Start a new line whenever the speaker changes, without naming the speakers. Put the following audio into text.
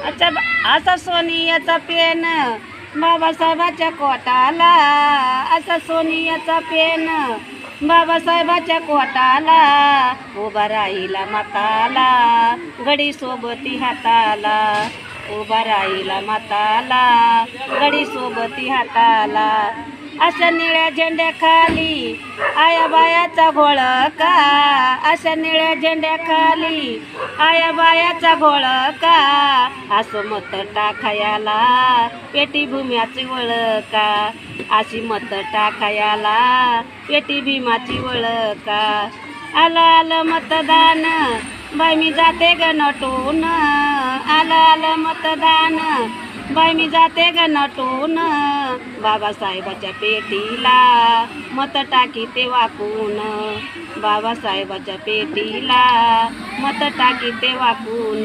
अच्छा असा सोनियाचा पेन बाबासाहेबाच्या कोटाला, असा सोनियाचा पेन बाबासाहेबाच्या कोटाला, उभा राहिला मताला गडी सोबती हाताला, उभा राहिला मताला गडी सोबती हाताला. अशा निळ्या झेंड्याखाली आया बायाचा घोळका, अशा निळ्या झेंड्याखाली आया बायाचा घोळका, असं मत टाकायला पेटी भीमाची वळका, अशी मत टाकायला पेटी भीमाची वळका. आलं आलं मतदान बाई मी जाते ग नटून, आलं आलं मतदान बाई मी जाते ग नटून, बाबासाहेबाच्या पेटीला मत टाकी ते वाकून, बाबासाहेबाच्या पेटीला मत टाकी ते वाकून.